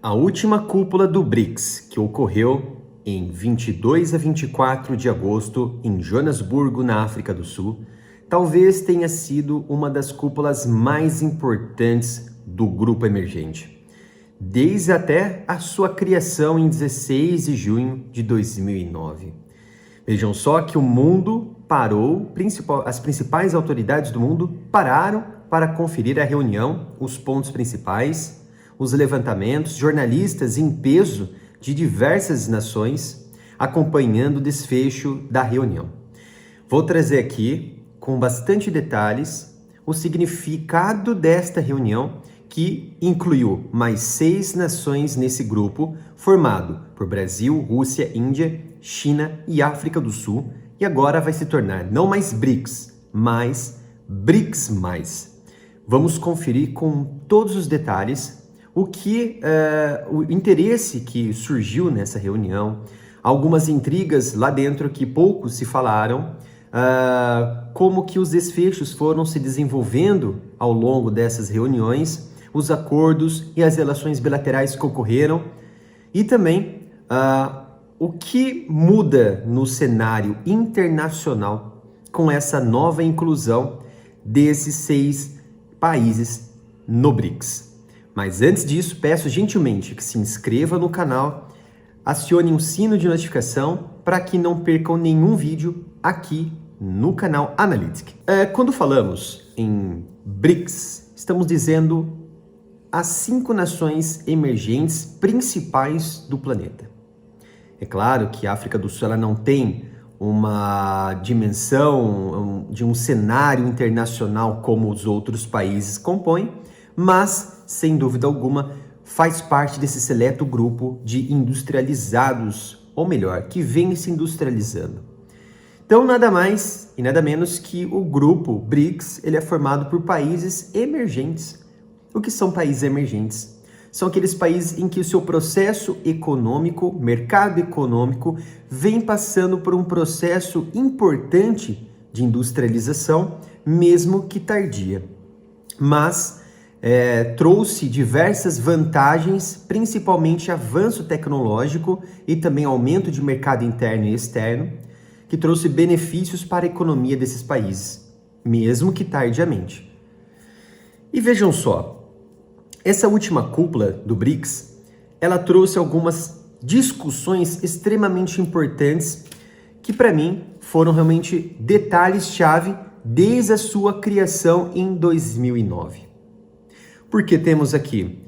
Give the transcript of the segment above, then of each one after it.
A última cúpula do BRICS, que ocorreu em 22 a 24 de agosto em Joanesburgo, na África do Sul, talvez tenha sido uma das cúpulas mais importantes do grupo emergente, desde até a sua criação em 16 de junho de 2009. Vejam só que o mundo parou, as principais autoridades do mundo pararam para conferir a reunião, os pontos principais, os levantamentos, jornalistas em peso de diversas nações acompanhando o desfecho da reunião. Vou trazer aqui, com bastante detalhes, o significado desta reunião, que incluiu mais 6 nações nesse grupo, formado por Brasil, Rússia, Índia, China e África do Sul, e agora vai se tornar não mais BRICS, mas BRICS+. Vamos conferir com todos os detalhes o interesse que surgiu nessa reunião, algumas intrigas lá dentro que poucos se falaram, como que os desfechos foram se desenvolvendo ao longo dessas reuniões, os acordos e as relações bilaterais que ocorreram, e também o que muda no cenário internacional com essa nova inclusão desses 6 países no BRICS. Mas antes disso, peço gentilmente que se inscreva no canal, acione o sino de notificação para que não percam nenhum vídeo aqui no canal Analytic. Quando falamos em BRICS, estamos dizendo as 5 nações emergentes principais do planeta. É claro que a África do Sul ela não tem uma dimensão de um cenário internacional como os outros países compõem, mas, sem dúvida alguma, faz parte desse seleto grupo de industrializados, ou melhor, que vem se industrializando. Então, nada mais e nada menos que o grupo BRICS, ele é formado por países emergentes. O que são países emergentes? São aqueles países em que o seu processo econômico, mercado econômico, vem passando por um processo importante de industrialização, mesmo que tardia. Mas trouxe diversas vantagens, principalmente avanço tecnológico e também aumento de mercado interno e externo, que trouxe benefícios para a economia desses países, mesmo que tardiamente. E vejam só, essa última cúpula do BRICS, ela trouxe algumas discussões extremamente importantes que para mim foram realmente detalhes-chave desde a sua criação em 2009. Porque temos aqui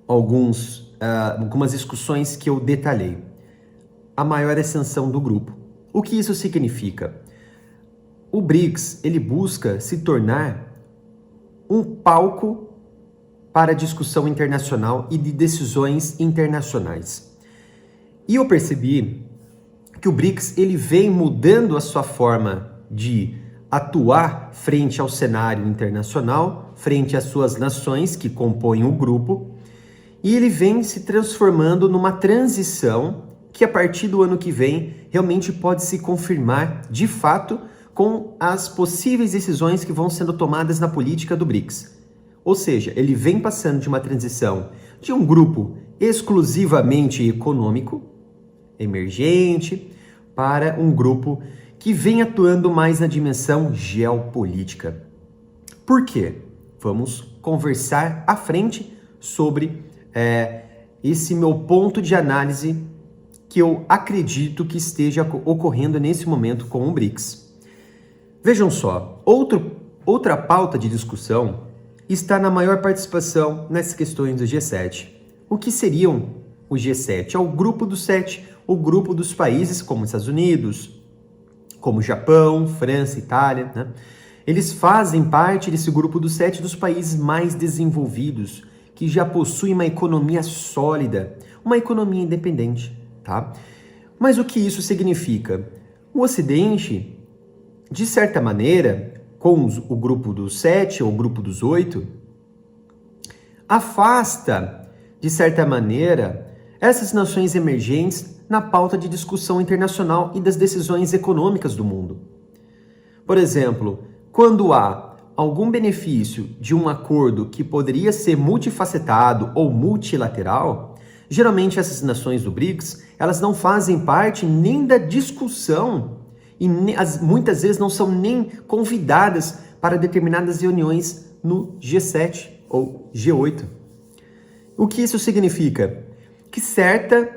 algumas discussões que eu detalhei. A maior ascensão do grupo. O que isso significa? O BRICS, ele busca se tornar um palco para discussão internacional e de decisões internacionais. E eu percebi que o BRICS, ele vem mudando a sua forma de atuar frente ao cenário internacional, frente às suas nações que compõem o grupo, e ele vem se transformando numa transição que a partir do ano que vem realmente pode se confirmar de fato com as possíveis decisões que vão sendo tomadas na política do BRICS. Ou seja, ele vem passando de uma transição de um grupo exclusivamente econômico, emergente, para um grupo que vem atuando mais na dimensão geopolítica. Por quê? Vamos conversar à frente sobre esse meu ponto de análise que eu acredito que esteja ocorrendo nesse momento com o BRICS. Vejam só, outra pauta de discussão está na maior participação nessas questões do G7. O que seriam o G7? É o grupo dos 7, o grupo dos países como Estados Unidos, como Japão, França, Itália, né? Eles fazem parte desse grupo dos 7 dos países mais desenvolvidos, que já possuem uma economia sólida, uma economia independente, tá? Mas o que isso significa? O Ocidente, de certa maneira, com o grupo dos 7 ou o grupo dos 8, afasta, de certa maneira, essas nações emergentes na pauta de discussão internacional e das decisões econômicas do mundo. Por exemplo, quando há algum benefício de um acordo que poderia ser multifacetado ou multilateral, Geralmente essas nações do BRICS, elas não fazem parte nem da discussão e muitas vezes não são nem convidadas para determinadas reuniões no G7 ou G8. O que isso significa? Que certas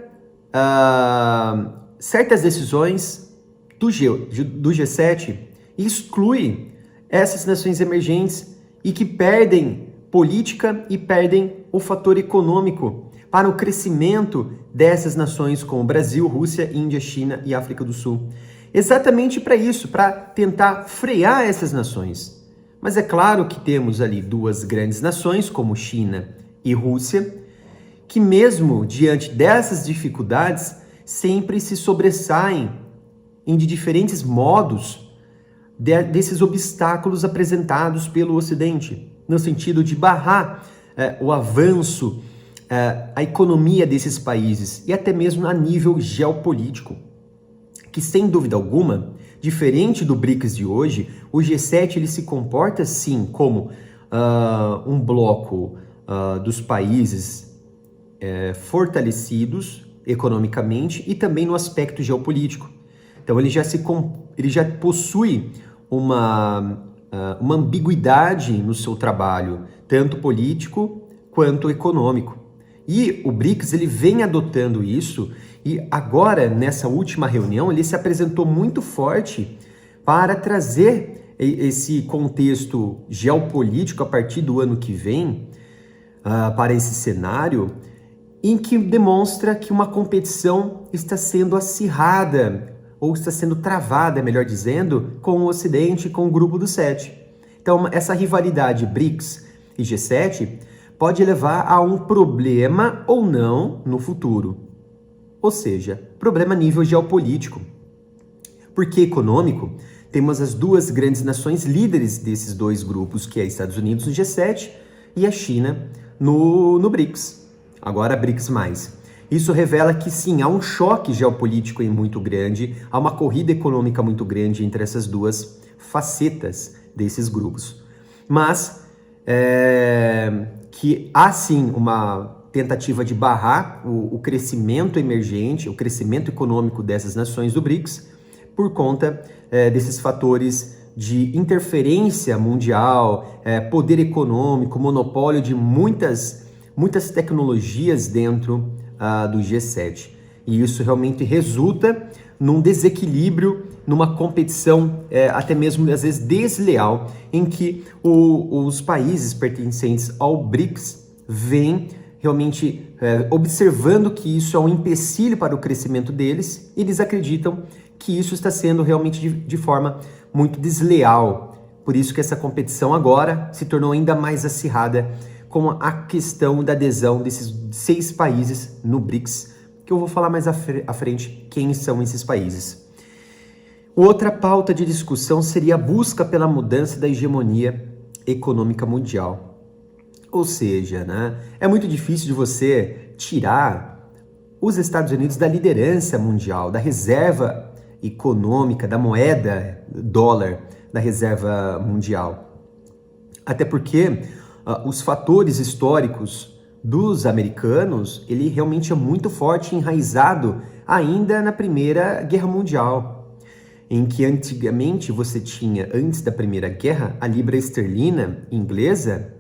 decisões do G7 excluem essas nações emergentes e que perdem política e perdem o fator econômico para o crescimento dessas nações como Brasil, Rússia, Índia, China e África do Sul. Exatamente para isso, para tentar frear essas nações. Mas é claro que temos ali duas grandes nações, como China e Rússia, que mesmo diante dessas dificuldades, sempre se sobressaem de diferentes modos desses obstáculos apresentados pelo Ocidente, no sentido de barrar o avanço, a economia desses países e até mesmo a nível geopolítico, que sem dúvida alguma, diferente do BRICS de hoje, o G7 ele se comporta sim como um bloco dos países fortalecidos economicamente e também no aspecto geopolítico. Então ele já possui uma ambiguidade no seu trabalho, tanto político quanto econômico. E o BRICS ele vem adotando isso e agora, nessa última reunião, ele se apresentou muito forte para trazer esse contexto geopolítico a partir do ano que vem para esse cenário, em que demonstra que uma competição está sendo acirrada, ou está sendo travada, melhor dizendo, com o Ocidente, com o Grupo dos Sete. Então, essa rivalidade BRICS e G7 pode levar a um problema ou não no futuro. Ou seja, problema a nível geopolítico. Porque econômico, temos as duas grandes nações líderes desses dois grupos, que é Estados Unidos no G7 e a China no BRICS. Agora BRICS+. Isso revela que sim, há um choque geopolítico muito grande, há uma corrida econômica muito grande entre essas duas facetas desses grupos. Mas que há sim uma tentativa de barrar o crescimento emergente, o crescimento econômico dessas nações do BRICS, por conta desses fatores de interferência mundial, poder econômico, monopólio de muitas tecnologias dentro do G7. E isso realmente resulta num desequilíbrio, numa competição até mesmo às vezes desleal, em que os países pertencentes ao BRICS vêm realmente observando que isso é um empecilho para o crescimento deles, e eles acreditam que isso está sendo realmente de forma muito desleal. Por isso que essa competição agora se tornou ainda mais acirrada com a questão da adesão desses 6 países no BRICS, que eu vou falar mais à frente quem são esses países. Outra pauta de discussão seria a busca pela mudança da hegemonia econômica mundial. Ou seja, é muito difícil de você tirar os Estados Unidos da liderança mundial, da reserva econômica, da moeda dólar, da reserva mundial. Até porque os fatores históricos dos americanos, ele realmente é muito forte, enraizado ainda na Primeira Guerra Mundial, em que antigamente você tinha, antes da Primeira Guerra, a libra esterlina inglesa,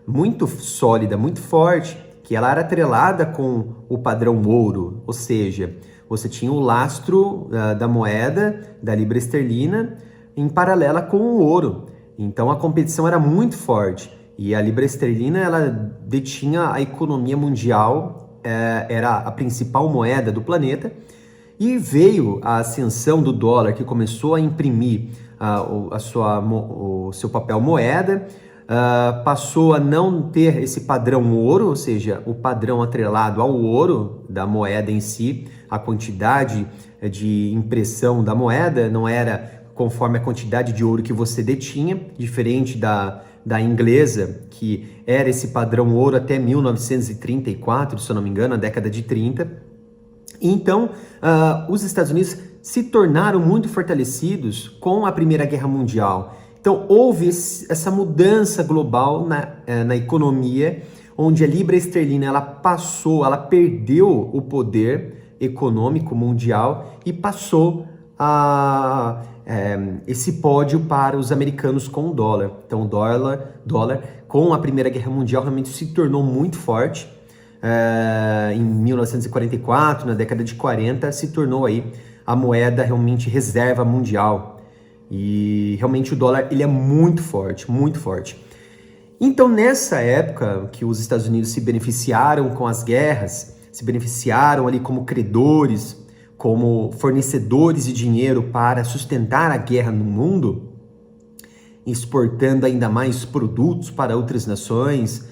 muito sólida, muito forte, que ela era atrelada com o padrão ouro, ou seja, você tinha o lastro da moeda, da libra esterlina, em paralela com o ouro. Então a competição era muito forte. E a libra esterlina, ela detinha a economia mundial, era a principal moeda do planeta, e veio a ascensão do dólar, que começou a imprimir o seu papel moeda, passou a não ter esse padrão ouro, ou seja, o padrão atrelado ao ouro da moeda em si, a quantidade de impressão da moeda não era conforme a quantidade de ouro que você detinha, diferente da inglesa, que era esse padrão ouro até 1934, se eu não me engano, a década de 30. Então, os Estados Unidos se tornaram muito fortalecidos com a Primeira Guerra Mundial. Então, houve essa mudança global na economia, onde a libra esterlina ela perdeu o poder econômico mundial e passou esse pódio para os americanos com o dólar. Então o dólar com a Primeira Guerra Mundial realmente se tornou muito forte. Em 1944, na década de 40, se tornou aí a moeda realmente reserva mundial. E realmente o dólar ele é muito forte, muito forte. Então nessa época que os Estados Unidos se beneficiaram com as guerras, se beneficiaram ali como credores, como fornecedores de dinheiro para sustentar a guerra no mundo, exportando ainda mais produtos para outras nações,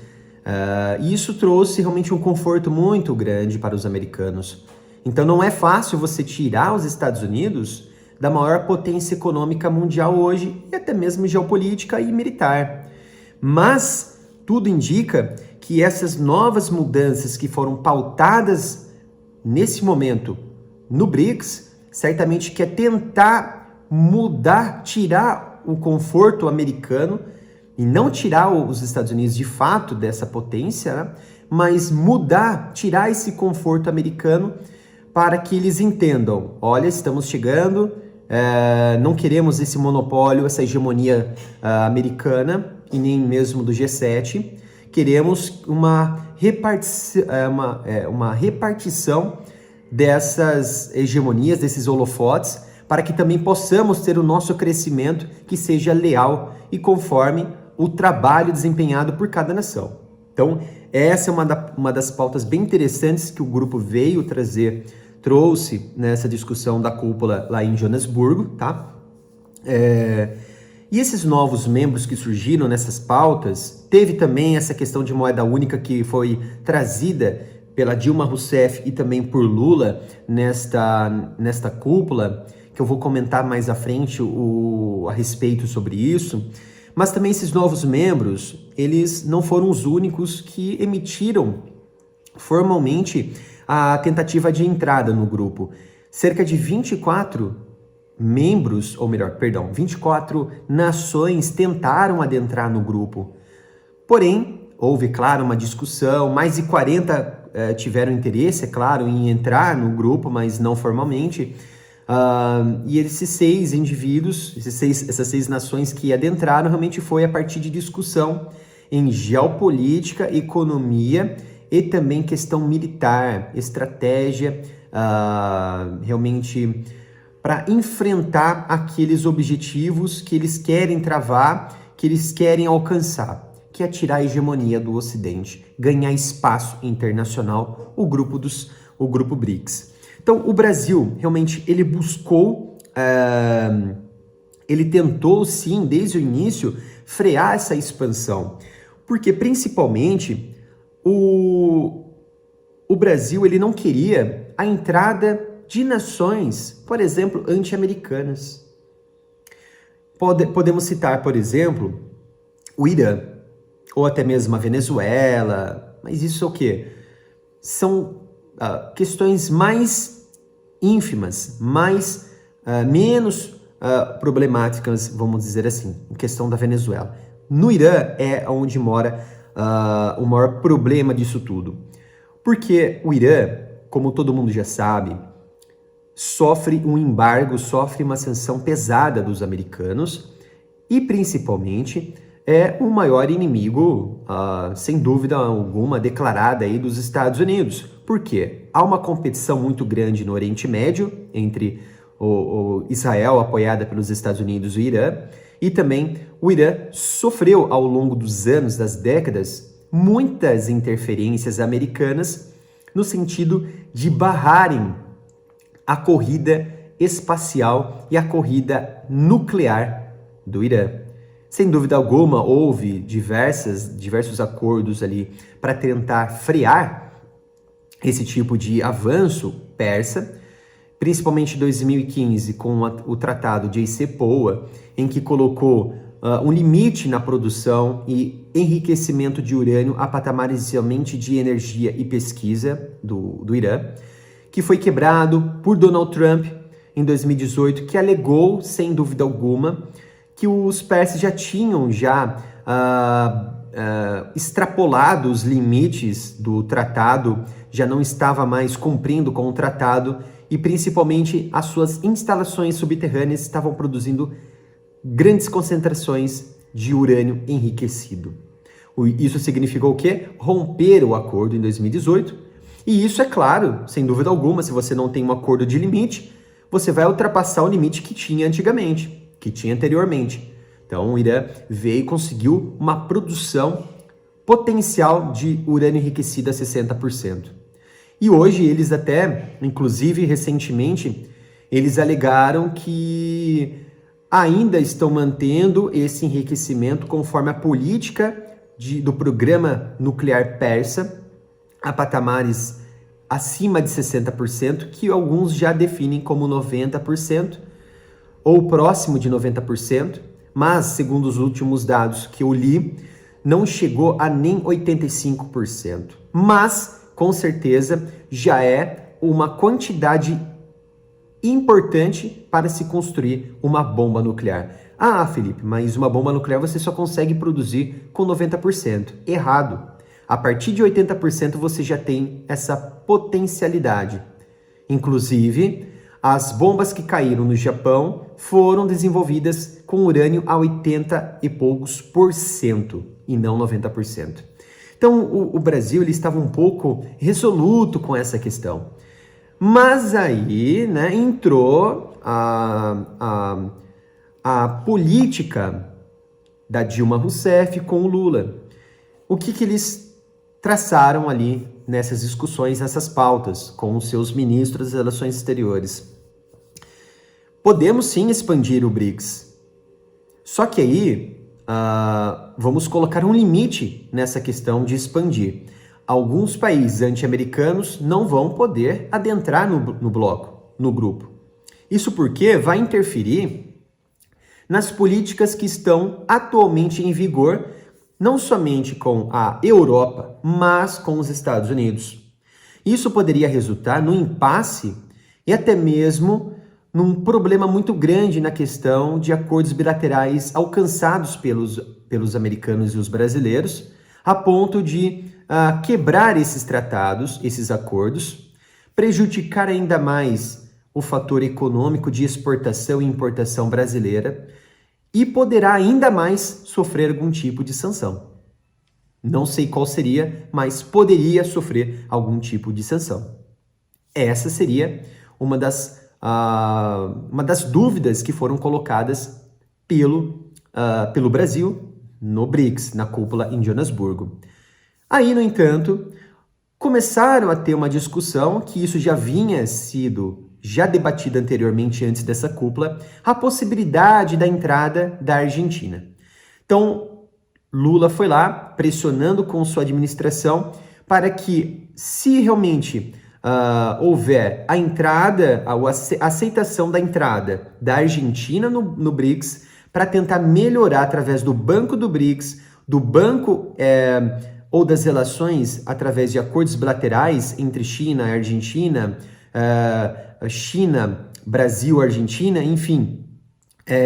e isso trouxe realmente um conforto muito grande para os americanos. Então não é fácil você tirar os Estados Unidos da maior potência econômica mundial hoje, e até mesmo geopolítica e militar. Mas tudo indica que essas novas mudanças que foram pautadas nesse momento no BRICS, certamente quer tentar mudar, tirar o conforto americano e não tirar os Estados Unidos de fato dessa potência, né? Mas mudar, tirar esse conforto americano para que eles entendam, olha, estamos chegando, não queremos esse monopólio, essa hegemonia americana e nem mesmo do G7, queremos uma repartição dessas hegemonias, desses holofotes, para que também possamos ter o nosso crescimento que seja leal e conforme o trabalho desempenhado por cada nação. Então, essa é uma das pautas bem interessantes que o grupo veio trouxe nessa discussão da cúpula lá em Joanesburgo, tá? E esses novos membros que surgiram nessas pautas, teve também essa questão de moeda única que foi trazida pela Dilma Rousseff e também por Lula nesta cúpula, que eu vou comentar mais à frente a respeito sobre isso. Mas também esses novos membros, eles não foram os únicos que emitiram formalmente a tentativa de entrada no grupo. Cerca de 24 nações tentaram adentrar no grupo. Porém, houve, claro, uma discussão, mais de 40 tiveram interesse, é claro, em entrar no grupo, mas não formalmente. E esses 6 indivíduos, essas 6 nações que adentraram, realmente foi a partir de discussão em geopolítica, economia e também questão militar, estratégia, realmente para enfrentar aqueles objetivos que eles querem travar, que eles querem alcançar, que é tirar a hegemonia do Ocidente, ganhar espaço internacional, o grupo BRICS. Então, o Brasil, realmente, ele buscou, ele tentou, sim, desde o início, frear essa expansão, porque, principalmente, o Brasil, ele não queria a entrada de nações, por exemplo, anti-americanas. Podemos citar, por exemplo, o Irã, ou até mesmo a Venezuela, mas isso é o quê? São questões mais ínfimas, menos problemáticas, vamos dizer assim, em questão da Venezuela. No Irã é onde mora o maior problema disso tudo. Porque o Irã, como todo mundo já sabe, sofre um embargo, sofre uma sanção pesada dos americanos e, principalmente, é o maior inimigo, sem dúvida alguma, declarada aí dos Estados Unidos. Por quê? Há uma competição muito grande no Oriente Médio entre o Israel, apoiada pelos Estados Unidos, e o Irã, e também o Irã sofreu ao longo dos anos, das décadas, muitas interferências americanas no sentido de barrarem a corrida espacial e a corrida nuclear do Irã. Sem dúvida alguma, houve diversos acordos ali para tentar frear esse tipo de avanço persa, principalmente em 2015, com o tratado de JCPOA, em que colocou um limite na produção e enriquecimento de urânio a patamares somente de energia e pesquisa do Irã, que foi quebrado por Donald Trump em 2018, que alegou, sem dúvida alguma, que os persas já tinham extrapolado os limites do tratado, já não estava mais cumprindo com o tratado e principalmente as suas instalações subterrâneas estavam produzindo grandes concentrações de urânio enriquecido. Isso significou o quê? Romper o acordo em 2018. E isso é claro, sem dúvida alguma, se você não tem um acordo de limite, você vai ultrapassar o limite que tinha antigamente, que tinha anteriormente. Então o Irã veio e conseguiu uma produção potencial de urânio enriquecido a 60%. E hoje eles até, inclusive recentemente, eles alegaram que ainda estão mantendo esse enriquecimento conforme a política do programa nuclear persa, a patamares acima de 60%, que alguns já definem como 90%, ou próximo de 90%, mas, segundo os últimos dados que eu li, não chegou a nem 85%. Mas, com certeza, já é uma quantidade importante para se construir uma bomba nuclear. Ah, Felipe, mas uma bomba nuclear você só consegue produzir com 90%. Errado. A partir de 80% você já tem essa potencialidade. Inclusive, as bombas que caíram no Japão foram desenvolvidas com urânio a 80 e poucos por cento e não 90%. Então, o Brasil ele estava um pouco resoluto com essa questão. Mas aí, né, entrou a política da Dilma Rousseff com o Lula. O que eles traçaram ali nessas discussões, nessas pautas, com os seus ministros das Relações Exteriores? Podemos sim expandir o BRICS. Só que aí, vamos colocar um limite nessa questão de expandir. Alguns países anti-americanos não vão poder adentrar no bloco, no grupo. Isso porque vai interferir nas políticas que estão atualmente em vigor, não somente com a Europa, mas com os Estados Unidos. Isso poderia resultar num impasse e até mesmo num problema muito grande na questão de acordos bilaterais alcançados pelos americanos e os brasileiros, a ponto de quebrar esses tratados, esses acordos, prejudicar ainda mais o fator econômico de exportação e importação brasileira e poderá ainda mais sofrer algum tipo de sanção. Não sei qual seria, mas poderia sofrer algum tipo de sanção. Essa seria uma das dúvidas que foram colocadas pelo Brasil no BRICS, na cúpula em Joanesburgo. Aí, no entanto, começaram a ter uma discussão que isso já vinha sido debatido anteriormente antes dessa cúpula, a possibilidade da entrada da Argentina. Então, Lula foi lá pressionando com sua administração para que, se realmente houver a entrada, a aceitação da entrada da Argentina no BRICS, para tentar melhorar através do Banco do BRICS, do banco ou das relações através de acordos bilaterais entre China e Argentina, China, Brasil, Argentina, enfim,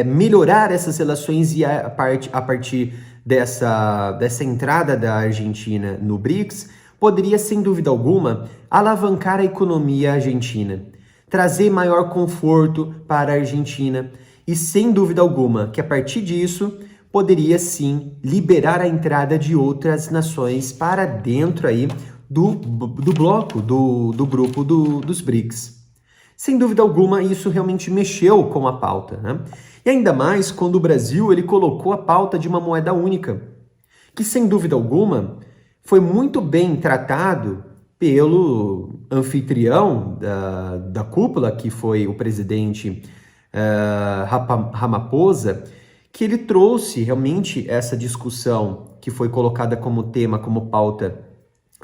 melhorar essas relações e a partir dessa entrada da Argentina no BRICS, poderia, sem dúvida alguma, alavancar a economia argentina, trazer maior conforto para a Argentina e, sem dúvida alguma, que a partir disso poderia sim liberar a entrada de outras nações para dentro aí do bloco, do grupo dos BRICS. Sem dúvida alguma, isso realmente mexeu com a pauta, né? E ainda mais quando o Brasil ele colocou a pauta de uma moeda única, que sem dúvida alguma foi muito bem tratado pelo anfitrião da cúpula, que foi o presidente Ramaphosa, que ele trouxe realmente essa discussão que foi colocada como tema, como pauta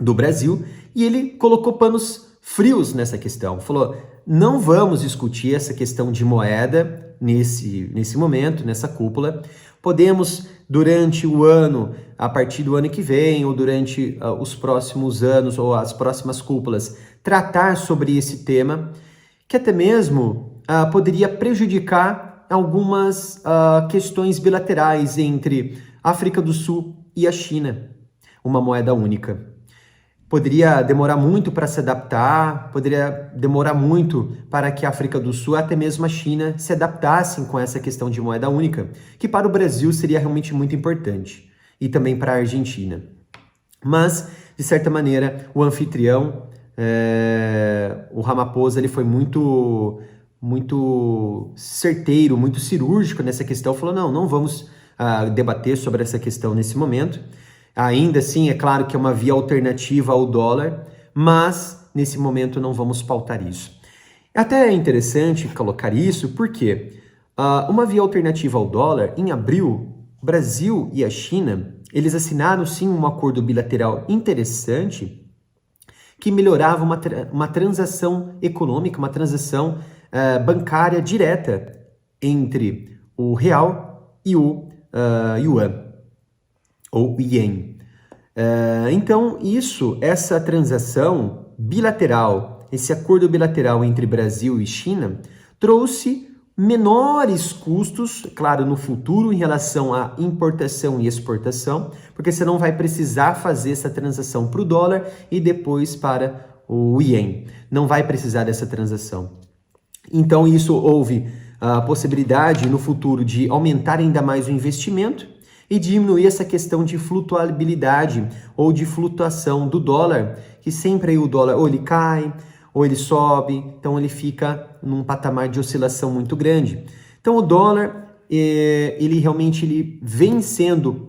do Brasil, e ele colocou panos frios nessa questão. Falou, não vamos discutir essa questão de moeda nesse momento, nessa cúpula. Podemos, durante o ano, a partir do ano que vem, ou durante os próximos anos, ou as próximas cúpulas, tratar sobre esse tema, que até mesmo poderia prejudicar algumas questões bilaterais entre África do Sul e a China, uma moeda única. Poderia demorar muito para se adaptar, poderia demorar muito para que a África do Sul, até mesmo a China, se adaptassem com essa questão de moeda única, que para o Brasil seria realmente muito importante, e também para a Argentina. Mas, de certa maneira, o anfitrião, o Ramaphosa, ele foi muito certeiro, muito cirúrgico nessa questão, falou, não vamos debater sobre essa questão nesse momento. Ainda assim, é claro que é uma via alternativa ao dólar, mas nesse momento não vamos pautar isso. Até é interessante colocar isso porque uma via alternativa ao dólar, em abril, o Brasil e a China, eles assinaram sim um acordo bilateral interessante que melhorava uma transação econômica, uma transação bancária direta entre o real e o yuan, ou ien. Então, essa transação bilateral, esse acordo bilateral entre Brasil e China, trouxe menores custos, claro, no futuro, em relação à importação e exportação, porque você não vai precisar fazer essa transação para o dólar e depois para o ien. Não vai precisar dessa transação. Então, isso houve a possibilidade no futuro de aumentar ainda mais o investimento e diminuir essa questão de flutuabilidade ou de flutuação do dólar, que sempre aí o dólar ou ele cai ou ele sobe, então ele fica num patamar de oscilação muito grande. Então o dólar, ele realmente vem sendo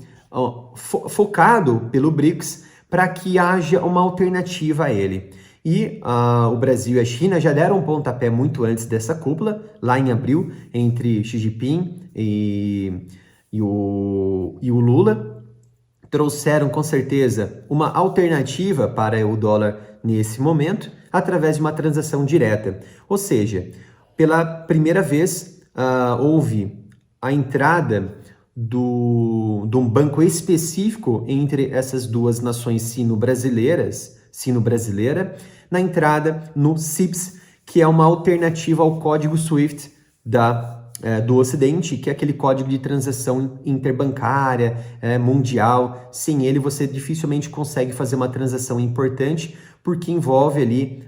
focado pelo BRICS para que haja uma alternativa a ele. E o Brasil e a China já deram um pontapé muito antes dessa cúpula, lá em abril, entre Xi Jinping e o Lula, trouxeram com certeza uma alternativa para o dólar nesse momento, através de uma transação direta. Ou seja, pela primeira vez houve a entrada de um banco específico entre essas duas nações sino-brasileira, na entrada no CIPS, que é uma alternativa ao código SWIFT do Ocidente, que é aquele código de transação interbancária mundial. Sem ele, você dificilmente consegue fazer uma transação importante, porque envolve ali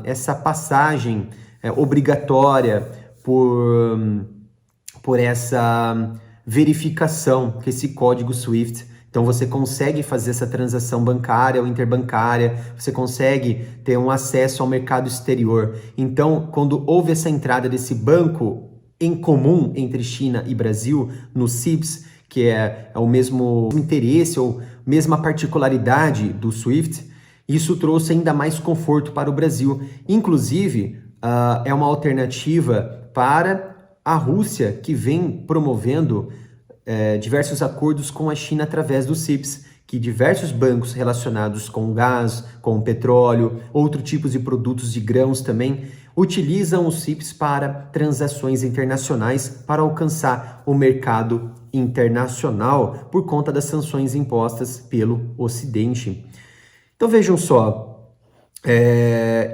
essa passagem obrigatória por essa verificação, que esse código SWIFT. Então, você consegue fazer essa transação bancária ou interbancária, você consegue ter um acesso ao mercado exterior. Então, quando houve essa entrada desse banco em comum entre China e Brasil, no CIPS, que é o mesmo interesse ou mesma particularidade do SWIFT, isso trouxe ainda mais conforto para o Brasil. Inclusive, é uma alternativa para a Rússia, que vem promovendo diversos acordos com a China através do CIPS, que diversos bancos relacionados com gás, com petróleo, outros tipos de produtos de grãos também, utilizam o CIPS para transações internacionais para alcançar o mercado internacional por conta das sanções impostas pelo Ocidente. Então vejam só,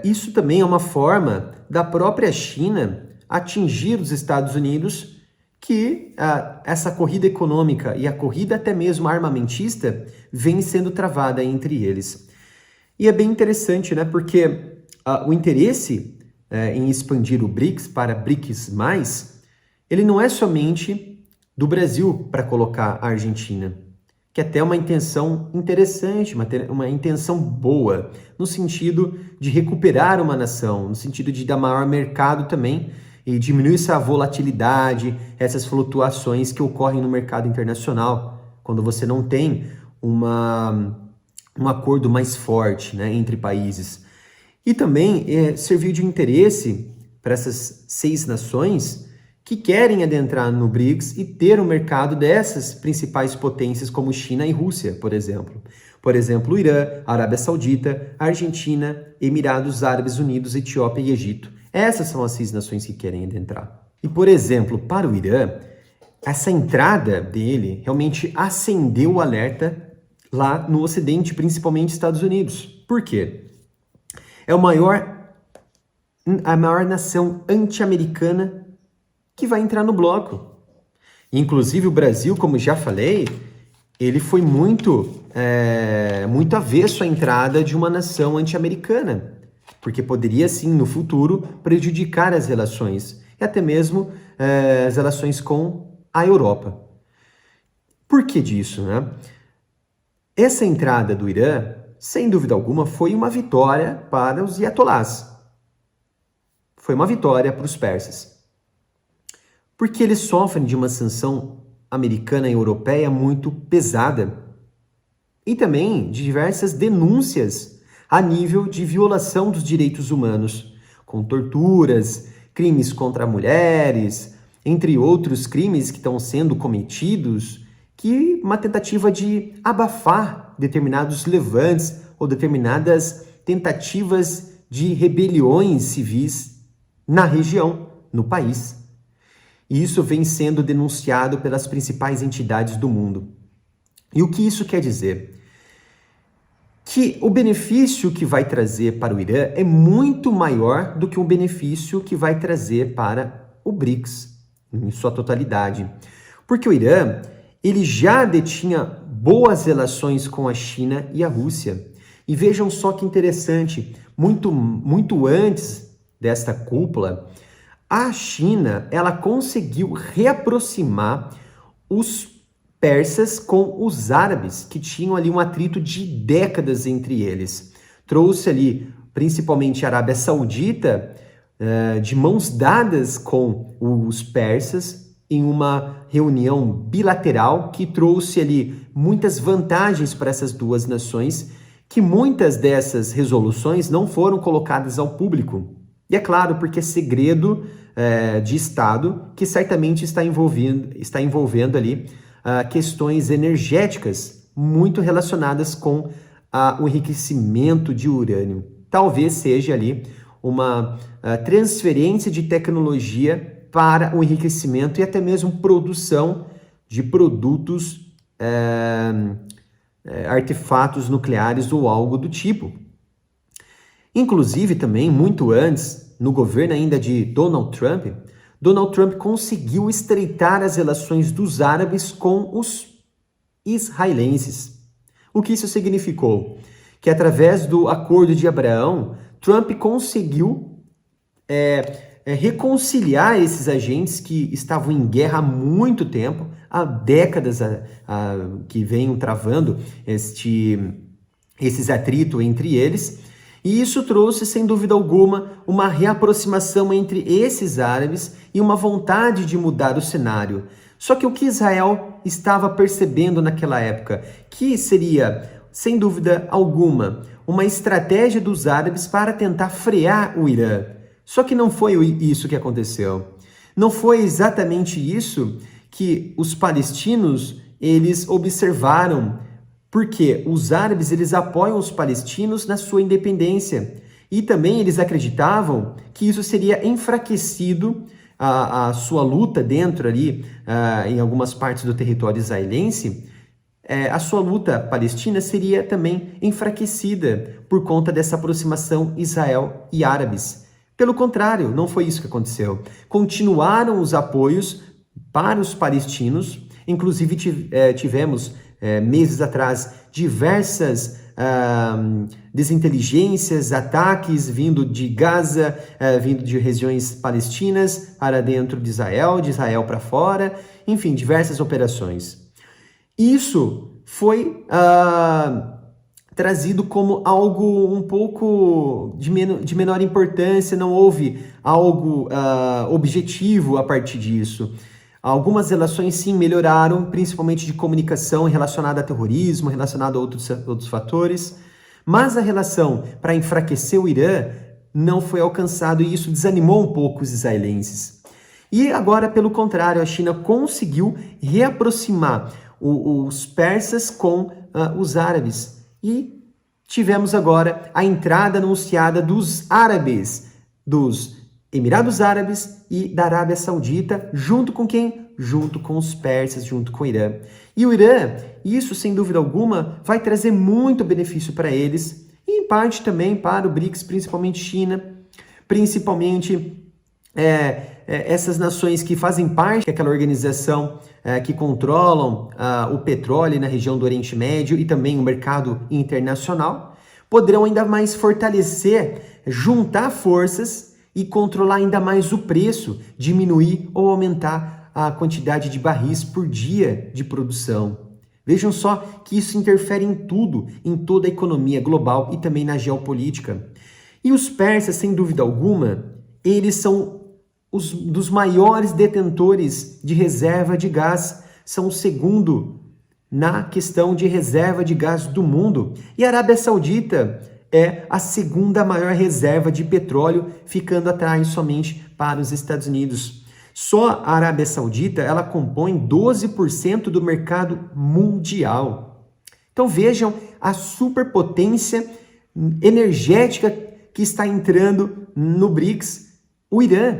isso também é uma forma da própria China atingir os Estados Unidos, que essa corrida econômica e a corrida até mesmo armamentista vem sendo travada entre eles. E é bem interessante, né? Porque o interesse em expandir o BRICS para BRICS+, ele não é somente do Brasil para colocar a Argentina, que até é uma intenção interessante, uma intenção boa, no sentido de recuperar uma nação, no sentido de dar maior mercado também, e diminuir essa volatilidade, essas flutuações que ocorrem no mercado internacional, quando você não tem um acordo mais forte, né, entre países. E também serviu de interesse para essas 6 nações que querem adentrar no BRICS e ter o mercado dessas principais potências como China e Rússia, por exemplo. Por exemplo, o Irã, a Arábia Saudita, a Argentina, Emirados Árabes Unidos, Etiópia e Egito. Essas são as 6 nações que querem adentrar. E, por exemplo, para o Irã, essa entrada dele realmente acendeu o alerta lá no Ocidente, principalmente Estados Unidos. Por quê? É a maior nação anti-americana que vai entrar no bloco. Inclusive o Brasil, como já falei, ele foi muito avesso à entrada de uma nação anti-americana, porque poderia, sim, no futuro, prejudicar as relações, e até mesmo as relações com a Europa. Por que disso, né? Essa entrada do Irã, sem dúvida alguma, foi uma vitória para os ayatollahs. Foi uma vitória para os persas. Porque eles sofrem de uma sanção americana e europeia muito pesada. E também de diversas denúncias a nível de violação dos direitos humanos, com torturas, crimes contra mulheres, entre outros crimes que estão sendo cometidos, que uma tentativa de abafar determinados levantes ou determinadas tentativas de rebeliões civis na região, no país. E isso vem sendo denunciado pelas principais entidades do mundo. E o que isso quer dizer? Que o benefício que vai trazer para o Irã é muito maior do que o benefício que vai trazer para o BRICS, em sua totalidade. Porque o Irã, ele já detinha boas relações com a China e a Rússia. E vejam só que interessante, muito antes desta cúpula, a China, ela conseguiu reaproximar os persas com os árabes, que tinham ali um atrito de décadas entre eles. Trouxe ali, principalmente a Arábia Saudita, de mãos dadas com os persas, em uma reunião bilateral que trouxe ali muitas vantagens para essas duas nações, que muitas dessas resoluções não foram colocadas ao público. E é claro, porque é segredo de Estado, que certamente está envolvendo ali questões energéticas muito relacionadas com o enriquecimento de urânio. Talvez seja ali uma transferência de tecnologia para o enriquecimento e até mesmo produção de produtos, artefatos nucleares ou algo do tipo. Inclusive também, muito antes, no governo ainda de Donald Trump conseguiu estreitar as relações dos árabes com os israelenses. O que isso significou? Que através do Acordo de Abraão, Trump conseguiu reconciliar esses agentes que estavam em guerra há muito tempo, há décadas que vêm travando esses atritos entre eles, e isso trouxe, sem dúvida alguma, uma reaproximação entre esses árabes e uma vontade de mudar o cenário. Só que o que Israel estava percebendo naquela época, que seria, sem dúvida alguma, uma estratégia dos árabes para tentar frear o Irã. Só que não foi isso que aconteceu. Não foi exatamente isso que os palestinos, eles observaram, porque os árabes, eles apoiam os palestinos na sua independência. E também eles acreditavam que isso seria enfraquecido, a sua luta dentro ali, em algumas partes do território israelense, a sua luta palestina seria também enfraquecida por conta dessa aproximação Israel e árabes. Pelo contrário, não foi isso que aconteceu. Continuaram os apoios para os palestinos, inclusive tivemos, meses atrás, diversas desinteligências, ataques vindo de Gaza, vindo de regiões palestinas para dentro de Israel para fora, enfim, diversas operações. Isso foi trazido como algo um pouco de menor importância, não houve algo objetivo a partir disso. Algumas relações sim melhoraram, principalmente de comunicação relacionada a terrorismo, relacionada a outros fatores, mas a relação para enfraquecer o Irã não foi alcançado e isso desanimou um pouco os israelenses. E agora, pelo contrário, a China conseguiu reaproximar os persas com os árabes. E tivemos agora a entrada anunciada dos árabes, dos Emirados Árabes e da Arábia Saudita, junto com quem? Junto com os persas, junto com o Irã. E o Irã, isso sem dúvida alguma, vai trazer muito benefício para eles, e em parte também para o BRICS, principalmente China, principalmente essas nações que fazem parte daquela organização que controlam o petróleo na região do Oriente Médio e também o mercado internacional, poderão ainda mais fortalecer, juntar forças e controlar ainda mais o preço, diminuir ou aumentar a quantidade de barris por dia de produção. Vejam só que isso interfere em tudo, em toda a economia global e também na geopolítica. E os persas, sem dúvida alguma, eles são dos maiores detentores de reserva de gás, são o segundo na questão de reserva de gás do mundo. E a Arábia Saudita é a segunda maior reserva de petróleo, ficando atrás somente para os Estados Unidos. Só a Arábia Saudita, ela compõe 12% do mercado mundial. Então vejam a superpotência energética que está entrando no BRICS. O Irã,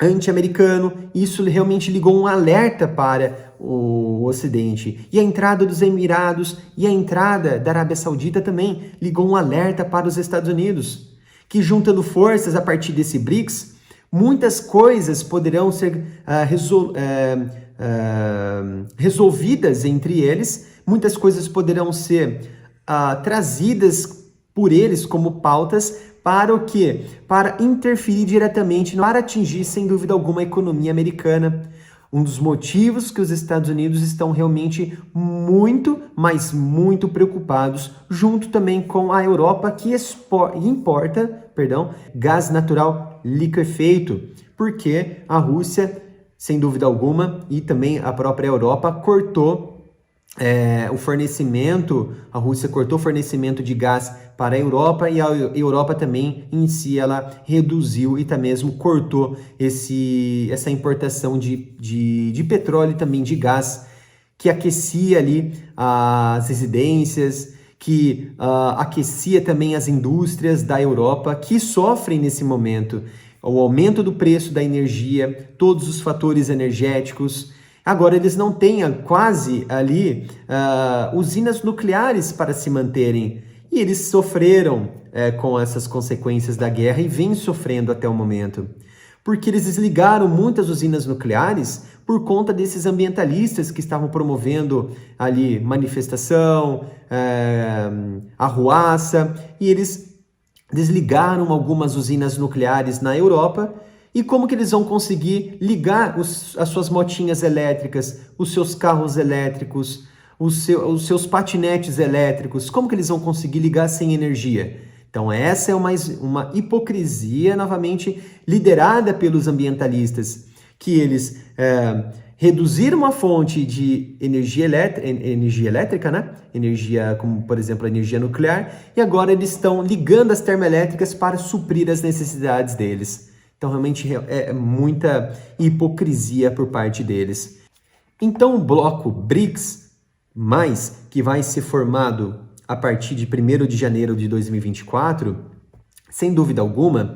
anti-americano, isso realmente ligou um alerta para o Ocidente. E a entrada dos Emirados e a entrada da Arábia Saudita também ligou um alerta para os Estados Unidos, que juntando forças a partir desse BRICS, muitas coisas poderão ser resolvidas entre eles, muitas coisas poderão ser trazidas por eles como pautas para o quê? Para interferir diretamente, para atingir, sem dúvida alguma, a economia americana. Um dos motivos que os Estados Unidos estão realmente muito, mas muito preocupados, junto também com a Europa, que importa gás natural liquefeito, porque a Rússia, sem dúvida alguma, e também a própria Europa cortou o fornecimento, a Rússia cortou o fornecimento de gás para a Europa e a Europa também em si ela reduziu e até mesmo cortou essa importação de petróleo e também de gás que aquecia ali as residências, que aquecia também as indústrias da Europa que sofrem nesse momento o aumento do preço da energia, todos os fatores energéticos. Agora, eles não têm quase ali usinas nucleares para se manterem. E eles sofreram com essas consequências da guerra e vêm sofrendo até o momento. Porque eles desligaram muitas usinas nucleares por conta desses ambientalistas que estavam promovendo ali manifestação, arruaça, e eles desligaram algumas usinas nucleares na Europa. E como que eles vão conseguir ligar as suas motinhas elétricas, os seus carros elétricos, os seus patinetes elétricos? Como que eles vão conseguir ligar sem energia? Então essa é uma hipocrisia, novamente, liderada pelos ambientalistas, que eles reduziram a fonte de energia elétrica, né? Energia como, por exemplo, a energia nuclear, e agora eles estão ligando as termoelétricas para suprir as necessidades deles. Então, realmente é muita hipocrisia por parte deles. Então, o bloco BRICS, que vai ser formado a partir de 1º de janeiro de 2024, sem dúvida alguma,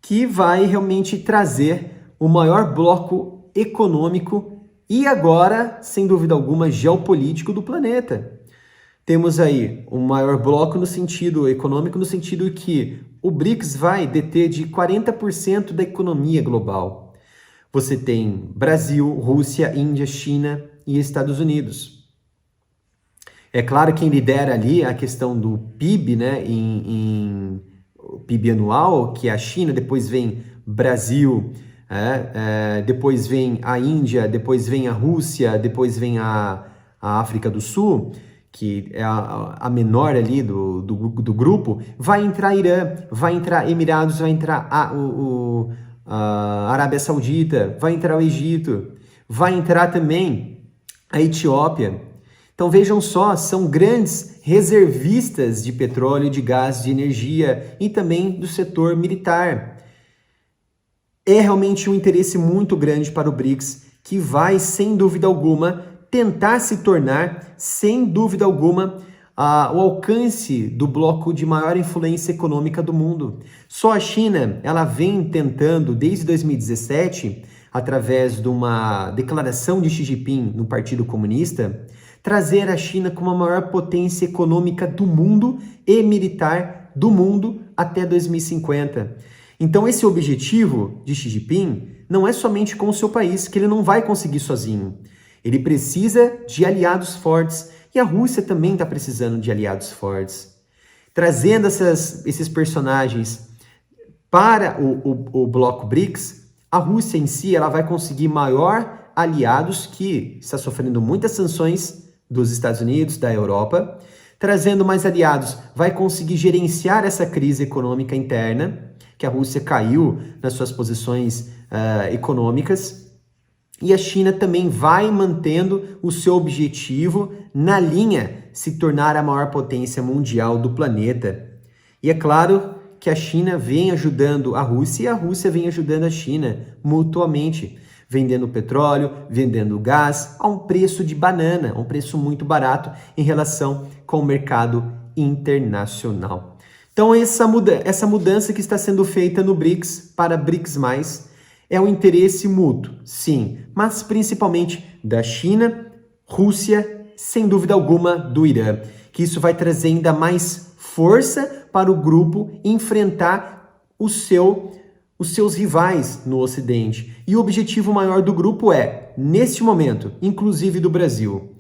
que vai realmente trazer o maior bloco econômico e agora, sem dúvida alguma, geopolítico do planeta. Temos aí o maior bloco no sentido econômico, no sentido que o BRICS vai deter de 40% da economia global. Você tem Brasil, Rússia, Índia, China e Estados Unidos. É claro que quem lidera ali a questão do PIB, né, em PIB anual, que é a China, depois vem Brasil, depois vem a Índia, depois vem a Rússia, depois vem a África do Sul, que é a menor ali do grupo. Vai entrar Irã, vai entrar Emirados, vai entrar a Arábia Saudita, vai entrar o Egito, vai entrar também a Etiópia. Então vejam só, são grandes reservistas de petróleo, de gás, de energia e também do setor militar. É realmente um interesse muito grande para o BRICS, que vai, sem dúvida alguma, tentar se tornar, sem dúvida alguma, o alcance do bloco de maior influência econômica do mundo. Só a China, ela vem tentando, desde 2017, através de uma declaração de Xi Jinping no Partido Comunista, trazer a China como a maior potência econômica do mundo e militar do mundo até 2050. Então esse objetivo de Xi Jinping não é somente com o seu país, que ele não vai conseguir sozinho. Ele precisa de aliados fortes e a Rússia também está precisando de aliados fortes. Trazendo esses personagens para o bloco BRICS, a Rússia em si ela vai conseguir maior aliados que está sofrendo muitas sanções dos Estados Unidos, da Europa. Trazendo mais aliados, vai conseguir gerenciar essa crise econômica interna, que a Rússia caiu nas suas posições econômicas. E a China também vai mantendo o seu objetivo na linha se tornar a maior potência mundial do planeta. E é claro que a China vem ajudando a Rússia e a Rússia vem ajudando a China mutuamente, vendendo petróleo, vendendo gás a um preço de banana, um preço muito barato em relação com o mercado internacional. Então essa mudança que está sendo feita no BRICS para BRICS+, é um interesse mútuo, sim, mas principalmente da China, Rússia, sem dúvida alguma do Irã, que isso vai trazer ainda mais força para o grupo enfrentar os seus rivais no Ocidente. E o objetivo maior do grupo é, neste momento, inclusive do Brasil,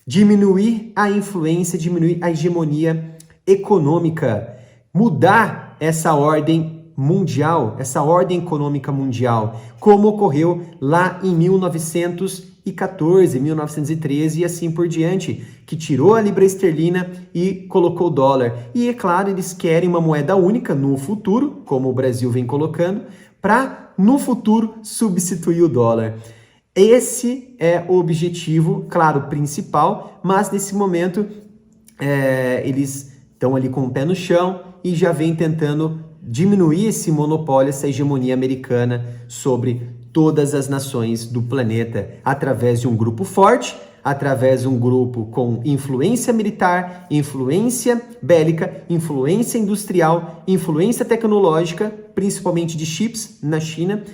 diminuir a influência, diminuir a hegemonia econômica, mudar essa ordem mundial, essa ordem econômica mundial, como ocorreu lá em 1914, 1913 e assim por diante, que tirou a libra esterlina e colocou o dólar. E é claro, eles querem uma moeda única no futuro, como o Brasil vem colocando, para no futuro substituir o dólar. Esse é o objetivo, claro, principal, mas nesse momento eles estão ali com o pé no chão e já vem tentando diminuir esse monopólio, essa hegemonia americana sobre todas as nações do planeta, através de um grupo forte, através de um grupo com influência militar, influência bélica, influência industrial, influência tecnológica, principalmente de chips na China,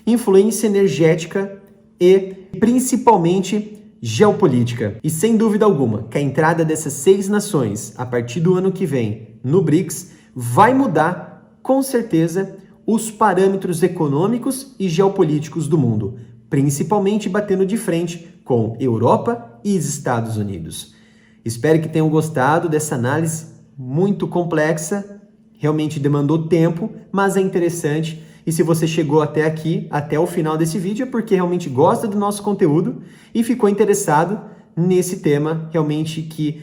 influência energética e principalmente geopolítica. E sem dúvida alguma, que a entrada dessas 6 nações, a partir do ano que vem, no BRICS, vai mudar com certeza os parâmetros econômicos e geopolíticos do mundo, principalmente batendo de frente com Europa e Estados Unidos. Espero que tenham gostado dessa análise muito complexa, realmente demandou tempo, mas é interessante. E se você chegou até aqui, até o final desse vídeo, é porque realmente gosta do nosso conteúdo e ficou interessado nesse tema realmente que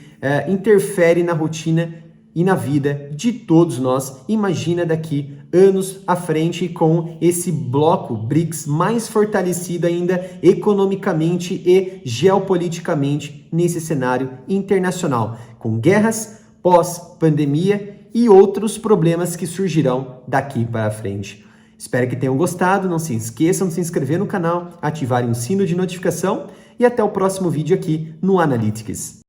interfere na rotina e na vida de todos nós. Imagina daqui anos à frente com esse bloco BRICS mais fortalecido ainda economicamente e geopoliticamente nesse cenário internacional, com guerras, pós-pandemia e outros problemas que surgirão daqui para frente. Espero que tenham gostado, não se esqueçam de se inscrever no canal, ativarem o sino de notificação e até o próximo vídeo aqui no Analytics.